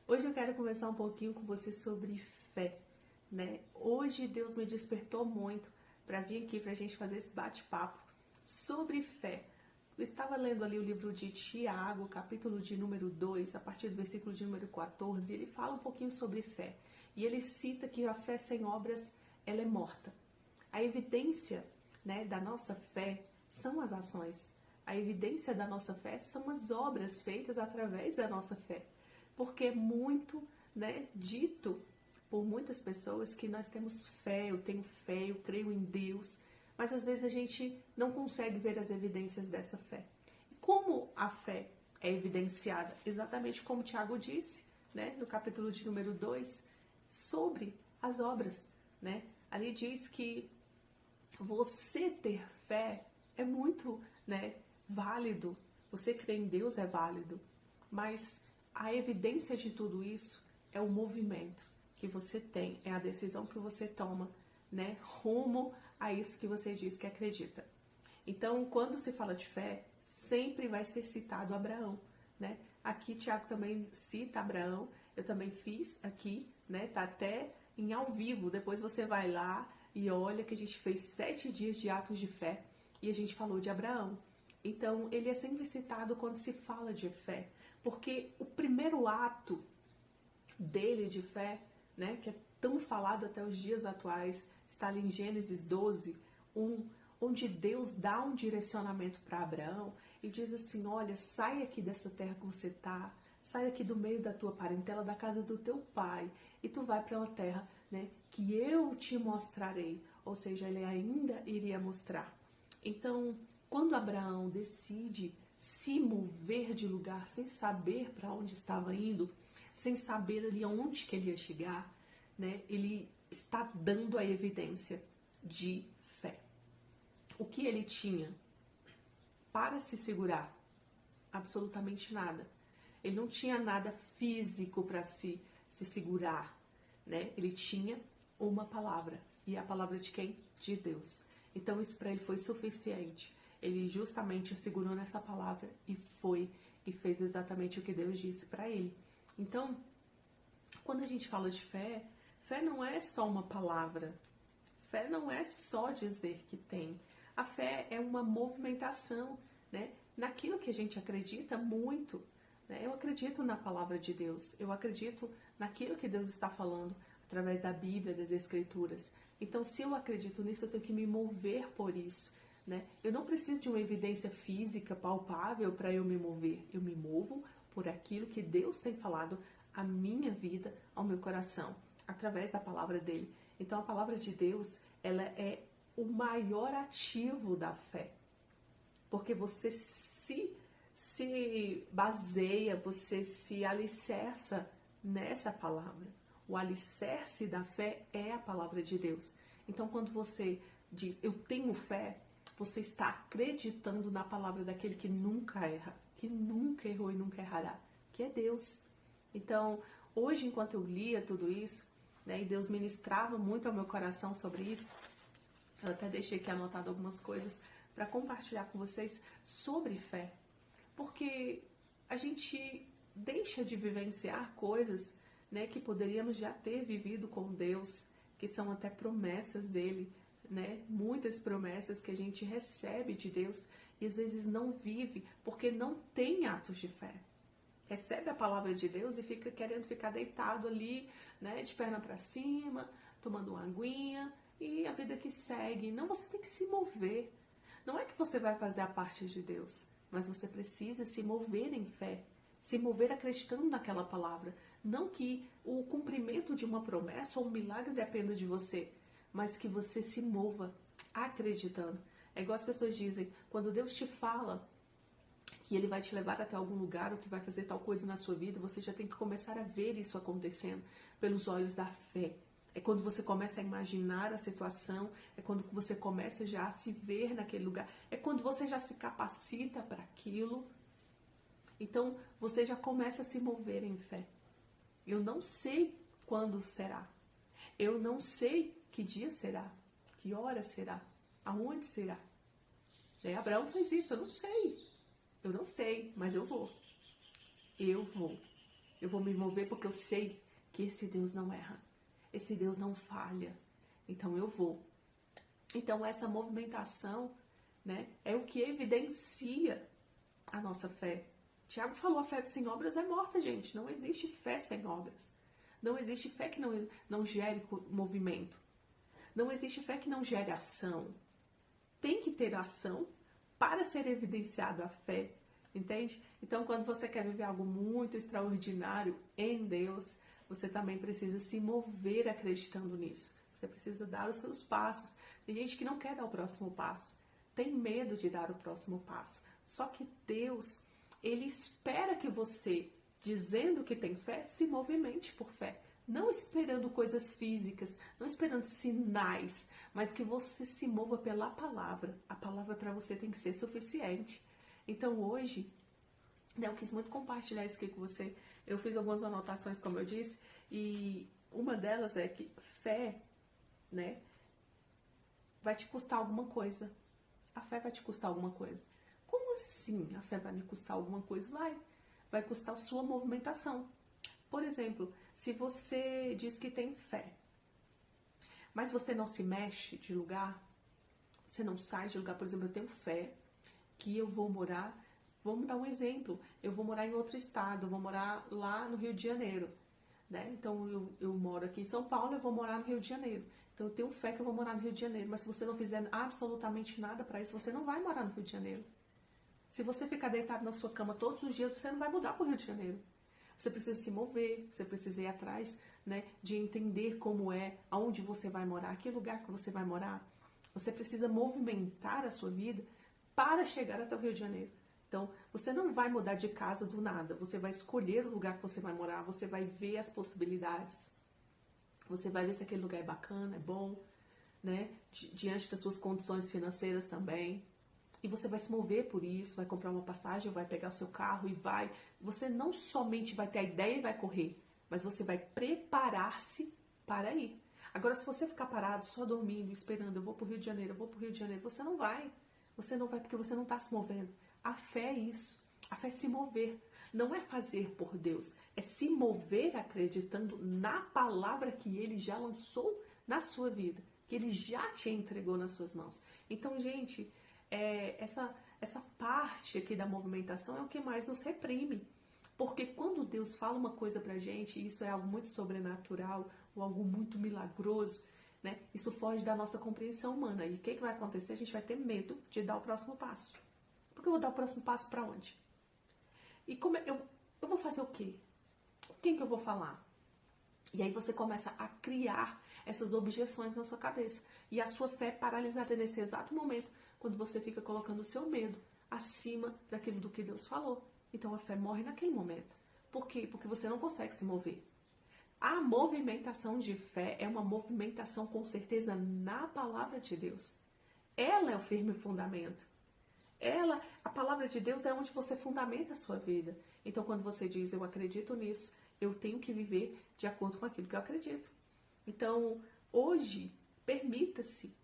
Hoje eu quero conversar um pouquinho com você sobre fé, né? Hoje Deus me despertou muito para vir aqui para a gente fazer esse bate-papo sobre fé. Eu estava lendo ali o livro de Tiago, capítulo de número 2, a partir do versículo de número 14, e ele fala um pouquinho sobre fé. E ele cita que a fé sem obras, ela é morta. A evidência, né, da nossa fé são as ações. A evidência da nossa fé são as obras feitas através da nossa fé. Porque é muito, né, dito por muitas pessoas que nós temos fé, eu tenho fé, eu creio em Deus, mas às vezes a gente não consegue ver as evidências dessa fé. E como a fé é evidenciada? Exatamente como Tiago disse, né, no capítulo de número 2, sobre as obras, né? Ali diz que você ter fé é muito, né, válido. Você crer em Deus é válido, mas a evidência de tudo isso é o movimento que você tem, é a decisão que você toma, né, rumo a isso que você diz que acredita. Então, quando se fala de fé, sempre vai ser citado Abraão, né? Aqui Tiago também cita Abraão, eu também fiz aqui, né? Tá até em ao vivo, depois você vai lá e olha que a gente fez 7 dias de atos de fé e a gente falou de Abraão. Então, ele é sempre citado quando se fala de fé, porque o primeiro ato dele de fé, né, que é tão falado até os dias atuais, está ali em Gênesis 12, onde Deus dá um direcionamento para Abraão e diz assim: olha, sai aqui dessa terra que você está, sai aqui do meio da tua parentela, da casa do teu pai, e tu vai para uma terra, né, que eu te mostrarei. Ou seja, ele ainda iria mostrar. Então, quando Abraão decide se mover de lugar sem saber para onde estava indo, sem saber ali aonde que ele ia chegar, né, ele está dando a evidência de fé. O que ele tinha para se segurar? Absolutamente nada. Ele não tinha nada físico para se segurar, né? Ele tinha uma palavra. E a palavra de quem? De Deus. Então isso para ele foi suficiente. Ele justamente segurou nessa palavra e foi e fez exatamente o que Deus disse para ele. Então, quando a gente fala de fé, fé não é só uma palavra. Fé não é só dizer que tem. A fé é uma movimentação, né, naquilo que a gente acredita muito. Né? Eu acredito na palavra de Deus. Eu acredito naquilo que Deus está falando através da Bíblia, das Escrituras. Então, se eu acredito nisso, eu tenho que me mover por isso. Né? Eu não preciso de uma evidência física palpável para eu me mover. Eu me movo por aquilo que Deus tem falado à minha vida, ao meu coração, através da palavra dele. Então, a palavra de Deus, ela é o maior ativo da fé. Porque você se baseia, você se alicerça nessa palavra. O alicerce da fé é a palavra de Deus. Então, quando você diz, eu tenho fé, você está acreditando na palavra daquele que nunca erra, que nunca errou e nunca errará, que é Deus. Então, hoje, enquanto eu lia tudo isso, né, e Deus ministrava muito ao meu coração sobre isso, eu até deixei aqui anotado algumas coisas para compartilhar com vocês sobre fé. Porque a gente deixa de vivenciar coisas, né, que poderíamos já ter vivido com Deus, que são até promessas dele, né? Muitas promessas que a gente recebe de Deus e às vezes não vive porque não tem atos de fé. Recebe a palavra de Deus e fica querendo ficar deitado ali, né, de perna para cima, tomando uma aguinha e a vida que segue. Não, você tem que se mover. Não é que você vai fazer a parte de Deus, mas você precisa se mover em fé, se mover acreditando naquela palavra. Não que o cumprimento de uma promessa ou um milagre dependa de você, mas que você se mova acreditando. É igual as pessoas dizem, quando Deus te fala que ele vai te levar até algum lugar ou que vai fazer tal coisa na sua vida, você já tem que começar a ver isso acontecendo pelos olhos da fé. É quando você começa a imaginar a situação, é quando você começa já a se ver naquele lugar, é quando você já se capacita para aquilo. Então, você já começa a se mover em fé. Eu não sei quando será. Eu não sei que dia será, que hora será, aonde será. Abraão fez isso, eu não sei. Eu não sei, mas eu vou. Eu vou. Eu vou me mover porque eu sei que esse Deus não erra. Esse Deus não falha. Então eu vou. Então essa movimentação, né, é o que evidencia a nossa fé. Tiago falou, a fé sem obras é morta, gente. Não existe fé sem obras. Não existe fé que não gere movimento. Não existe fé que não gere ação. Tem que ter ação para ser evidenciado a fé, entende? Então, quando você quer viver algo muito extraordinário em Deus, você também precisa se mover acreditando nisso. Você precisa dar os seus passos. Tem gente que não quer dar o próximo passo, tem medo de dar o próximo passo. Só que Deus, Ele espera que você, dizendo que tem fé, se movimente por fé. Não esperando coisas físicas, não esperando sinais, mas que você se mova pela palavra. A palavra para você tem que ser suficiente. Então hoje, né, eu quis muito compartilhar isso aqui com você. Eu fiz algumas anotações, como eu disse, e uma delas é que fé, né, vai te custar alguma coisa. A fé vai te custar alguma coisa. Como assim a fé vai me custar alguma coisa? Vai custar a sua movimentação. Por exemplo, se você diz que tem fé, mas você não se mexe de lugar, você não sai de lugar, por exemplo, eu tenho fé que eu vou morar, vamos dar um exemplo, eu vou morar em outro estado, eu vou morar lá no Rio de Janeiro, né? Então eu moro aqui em São Paulo, eu vou morar no Rio de Janeiro. Então eu tenho fé que eu vou morar no Rio de Janeiro, mas se você não fizer absolutamente nada para isso, você não vai morar no Rio de Janeiro. Se você ficar deitado na sua cama todos os dias, você não vai mudar para o Rio de Janeiro. Você precisa se mover, você precisa ir atrás, né, de entender como é, aonde você vai morar, que lugar que você vai morar. Você precisa movimentar a sua vida para chegar até o Rio de Janeiro. Então, você não vai mudar de casa do nada, você vai escolher o lugar que você vai morar, você vai ver as possibilidades, você vai ver se aquele lugar é bacana, é bom, né, diante das suas condições financeiras também. E você vai se mover por isso, vai comprar uma passagem, vai pegar o seu carro e vai. Você não somente vai ter a ideia e vai correr, mas você vai preparar-se para ir. Agora, se você ficar parado, só dormindo, esperando, eu vou para o Rio de Janeiro, eu vou para o Rio de Janeiro, você não vai. Você não vai porque você não está se movendo. A fé é isso. A fé é se mover. Não é fazer por Deus, é se mover acreditando na palavra que Ele já lançou na sua vida, que Ele já te entregou nas suas mãos. Então, gente, essa parte aqui da movimentação é o que mais nos reprime. Porque quando Deus fala uma coisa pra gente, e isso é algo muito sobrenatural, ou algo muito milagroso, né? Isso foge da nossa compreensão humana. E o que vai acontecer? A gente vai ter medo de dar o próximo passo. Porque eu vou dar o próximo passo pra onde? E como eu vou fazer o quê? Com quem que eu vou falar? E aí você começa a criar essas objeções na sua cabeça. E a sua fé é paralisada nesse exato momento, quando você fica colocando o seu medo acima daquilo do que Deus falou. Então a fé morre naquele momento. Por quê? Porque você não consegue se mover. A movimentação de fé é uma movimentação com certeza na palavra de Deus. Ela é o firme fundamento. A palavra de Deus é onde você fundamenta a sua vida. Então quando você diz, eu acredito nisso, eu tenho que viver de acordo com aquilo que eu acredito. Então, hoje, permita-se,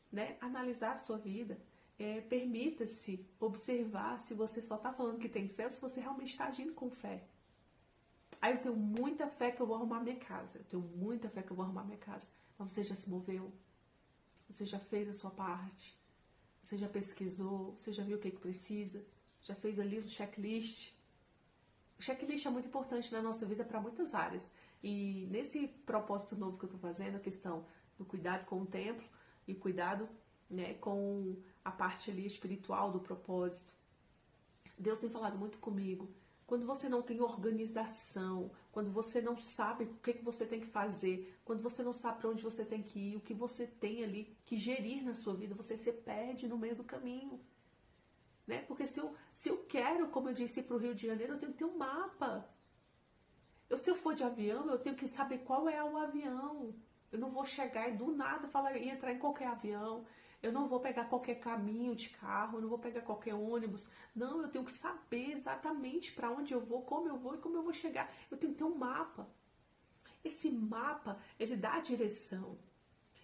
né, analisar a sua vida. Permita-se observar se você só está falando que tem fé ou se você realmente está agindo com fé. Aí eu tenho muita fé que eu vou arrumar minha casa. Eu tenho muita fé que eu vou arrumar minha casa. Mas você já se moveu? Você já fez a sua parte? Você já pesquisou? Você já viu o que precisa? Já fez ali o checklist? O checklist é muito importante na nossa vida para muitas áreas. E nesse propósito novo que eu estou fazendo, a questão do cuidado com o templo e cuidado, né, com a parte ali espiritual do propósito. Deus tem falado muito comigo. Quando você não tem organização, quando você não sabe o que você tem que fazer, quando você não sabe para onde você tem que ir, o que você tem ali que gerir na sua vida, você se perde no meio do caminho. Né? Porque se eu quero, como eu disse, ir para o Rio de Janeiro, eu tenho que ter um mapa. Se eu for de avião, eu tenho que saber qual é o avião. Eu não vou chegar e do nada falar e entrar em qualquer avião. Eu não vou pegar qualquer caminho de carro, eu não vou pegar qualquer ônibus. Não, eu tenho que saber exatamente para onde eu vou, como eu vou e como eu vou chegar. Eu tenho que ter um mapa. Esse mapa, ele dá a direção.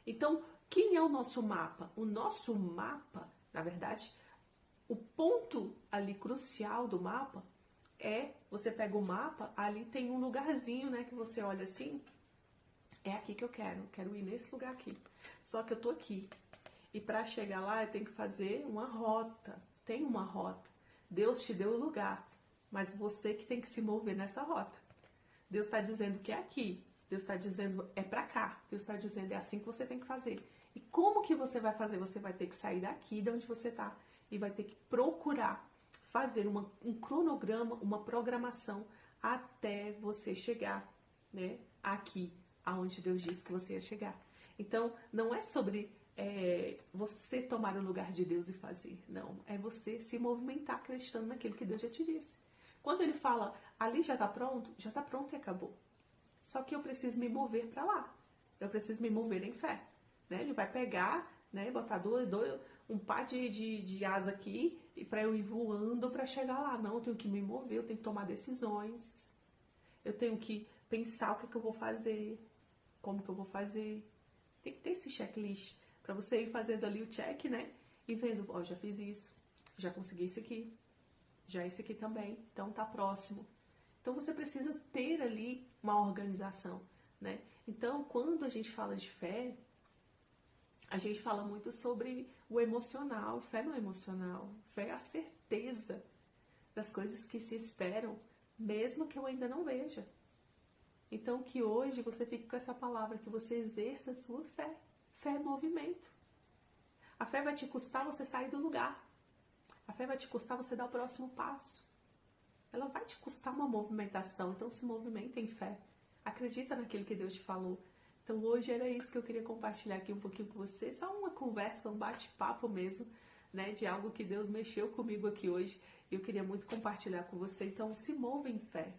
Então, quem é o nosso mapa? O nosso mapa, na verdade, o ponto ali crucial do mapa você pega o mapa, ali tem um lugarzinho, né, que você olha assim, é aqui que eu quero ir nesse lugar aqui. Só que eu tô aqui. E para chegar lá, eu tenho que fazer uma rota. Tem uma rota. Deus te deu o lugar, mas você que tem que se mover nessa rota. Deus está dizendo que é aqui. Deus está dizendo é para cá. Deus está dizendo é assim que você tem que fazer. E como que você vai fazer? Você vai ter que sair daqui de onde você está e vai ter que procurar fazer um cronograma, uma programação até você chegar, né, aqui, aonde Deus disse que você ia chegar. Então, não é sobre você tomar o lugar de Deus e fazer. Não, é você se movimentar acreditando naquilo que Deus já te disse. Quando ele fala, ali já está pronto e acabou. Só que eu preciso me mover para lá. Eu preciso me mover em fé. Né? Ele vai pegar, né, botar um par de asa aqui e para eu ir voando para chegar lá. Não, eu tenho que me mover, eu tenho que tomar decisões. Eu tenho que pensar o que eu vou fazer, como que eu vou fazer. Tem que ter esse checklist para você ir fazendo ali o check, né? E vendo, ó, já fiz isso, já consegui isso aqui, já esse aqui também, então tá próximo. Então você precisa ter ali uma organização, né? Então, quando a gente fala de fé, a gente fala muito sobre o emocional. Fé não é emocional, fé é a certeza das coisas que se esperam, mesmo que eu ainda não veja. Então, que hoje você fique com essa palavra, que você exerça a sua fé. Fé é movimento. A fé vai te custar você sair do lugar. A fé vai te custar você dar o próximo passo. Ela vai te custar uma movimentação, então se movimenta em fé. Acredita naquilo que Deus te falou. Então hoje era isso que eu queria compartilhar aqui um pouquinho com você, só uma conversa, um bate-papo mesmo, né, de algo que Deus mexeu comigo aqui hoje e eu queria muito compartilhar com você. Então se mova em fé.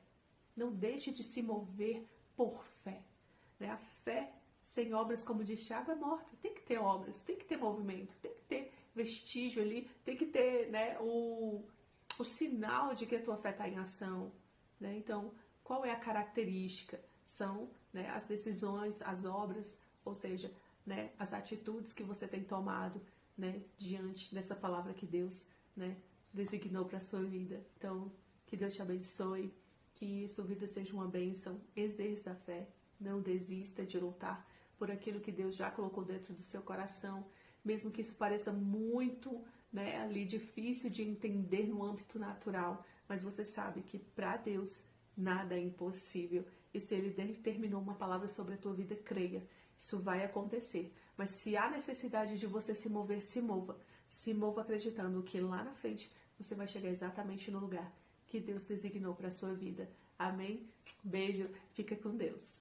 Não deixe de se mover por fé. Né? A fé sem obras, como diz Tiago, é morta. Tem que ter obras, tem que ter movimento, tem que ter vestígio ali, tem que ter, né, o sinal de que a tua fé está em ação. Né? Então, qual é a característica? São, né, as decisões, as obras, ou seja, né, as atitudes que você tem tomado, né, diante dessa palavra que Deus, né, designou para a sua vida. Então, que Deus te abençoe, que sua vida seja uma bênção, exerça a fé, não desista de lutar por aquilo que Deus já colocou dentro do seu coração, mesmo que isso pareça muito, né, ali difícil de entender no âmbito natural, mas você sabe que para Deus nada é impossível. E se Ele determinou uma palavra sobre a tua vida, creia, isso vai acontecer. Mas se há necessidade de você se mover, se mova. Se mova acreditando que lá na frente você vai chegar exatamente no lugar que Deus designou para a sua vida. Amém? Beijo, fica com Deus.